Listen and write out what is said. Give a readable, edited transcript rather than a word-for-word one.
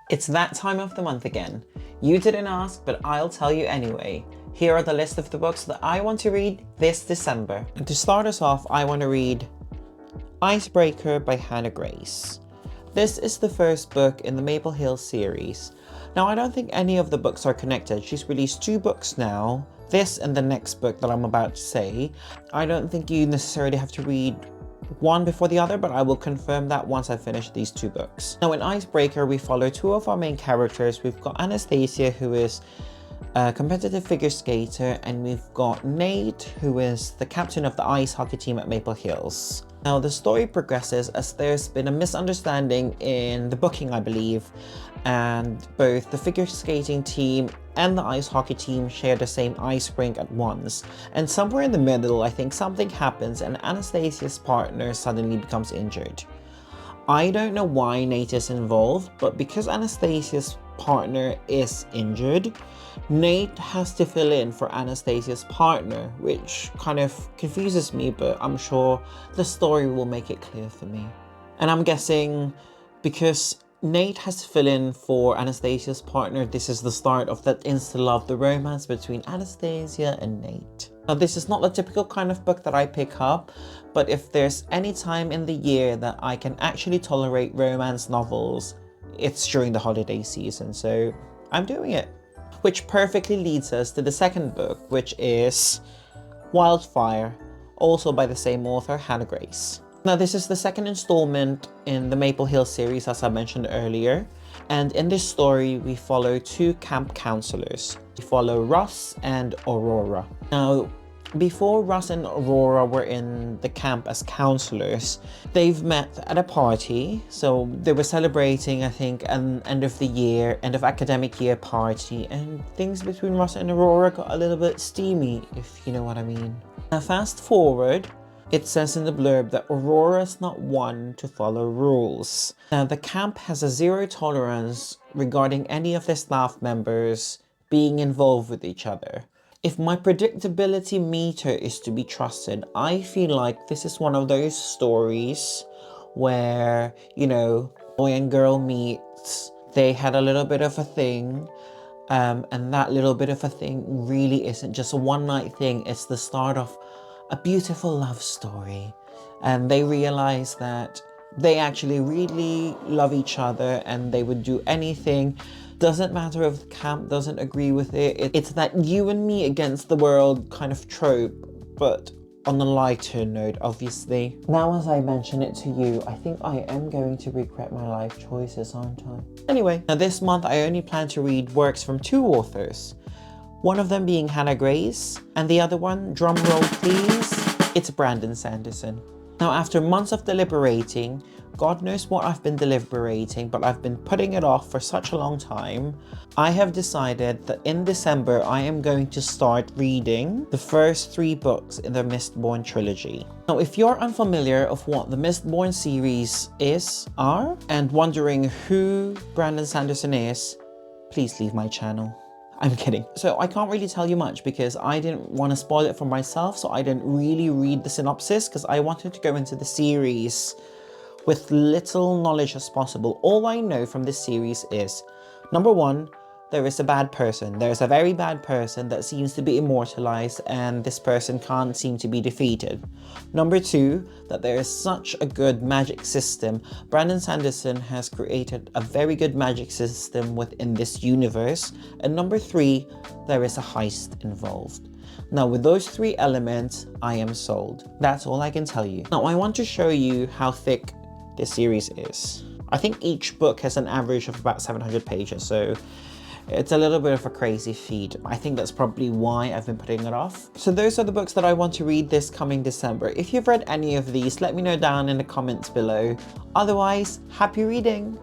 It's that time of the month again. You didn't ask, but I'll tell you anyway. Here are the list of the books that I want to read this December. And to start us off, I want to read Icebreaker by Hannah Grace. This is the first book in the Maple Hill series. Now, I don't think any of the books are connected. She's released 2 books now, this and the next book that I'm about to say. I don't think you necessarily have to read one before the other, but I will confirm that once I finish these 2 books. Now in Icebreaker, we follow 2 of our main characters. We've got Anastasia, who is a competitive figure skater, and we've got Nate, who is the captain of the ice hockey team at Maple Hills. Now the story progresses as there's been a misunderstanding in the booking, I believe, and both the figure skating team and the ice hockey team share the same ice rink at once. And somewhere in the middle, I think something happens and Anastasia's partner suddenly becomes injured. I don't know why Nate is involved, but because Anastasia's partner is injured, Nate has to fill in for Anastasia's partner, which kind of confuses me, but I'm sure the story will make it clear for me. And I'm guessing because Nate has to fill in for Anastasia's partner, this is the start of that insta-love, the romance between Anastasia and Nate. Now, this is not the typical kind of book that I pick up, but if there's any time in the year that I can actually tolerate romance novels, it's during the holiday season, so I'm doing it. Which perfectly leads us to the second book, which is Wildfire, also by the same author, Hannah Grace. Now, this is the second installment in the Maple Hill series, as I mentioned earlier. And in this story, we follow 2 camp counselors. We follow Russ and Aurora. Now, before Russ and Aurora were in the camp as counselors, they've met at a party. So they were celebrating, I think, an end of academic year party, and things between Russ and Aurora got a little bit steamy, if you know what I mean. Now, fast forward, it says in the blurb that Aurora is not one to follow rules. Now, the camp has a 0 tolerance regarding any of their staff members being involved with each other. If my predictability meter is to be trusted, I feel like this is one of those stories where, you know, boy and girl meets, they had a little bit of a thing, and that little bit of a thing really isn't just a one-night thing. It's the start of a beautiful love story, and they realize that they actually really love each other and they would do anything. Doesn't matter if the camp doesn't agree with it. It's that you and me against the world kind of trope, but on a lighter note, obviously. Now, as I mention it to you, I think I am going to regret my life choices, aren't I? Anyway, now this month I only plan to read works from 2 authors. One of them being Hannah Grace, and the other one, drum roll please, it's Brandon Sanderson. Now, after months of deliberating, God knows what I've been deliberating, but I've been putting it off for such a long time, I have decided that in December I am going to start reading the first 3 books in the Mistborn trilogy. Now, if you're unfamiliar of what the Mistborn series are, and wondering who Brandon Sanderson is, please leave my channel. I'm kidding. So I can't really tell you much because I didn't want to spoil it for myself, so I didn't really read the synopsis because I wanted to go into the series with little knowledge as possible. All I know from this series is, number 1, there is a bad person. There's a very bad person that seems to be immortalized, and this person can't seem to be defeated. Number 2, that there is such a good magic system. Brandon Sanderson has created a very good magic system within this universe. And number 3, there is a heist involved. Now, with those 3 elements, I am sold. That's all I can tell you. Now, I want to show you how thick this series is. I think each book has an average of about 700 pages, so it's a little bit of a crazy feat. I think that's probably why I've been putting it off. So those are the books that I want to read this coming December. If you've read any of these, let me know down in the comments below. Otherwise, happy reading!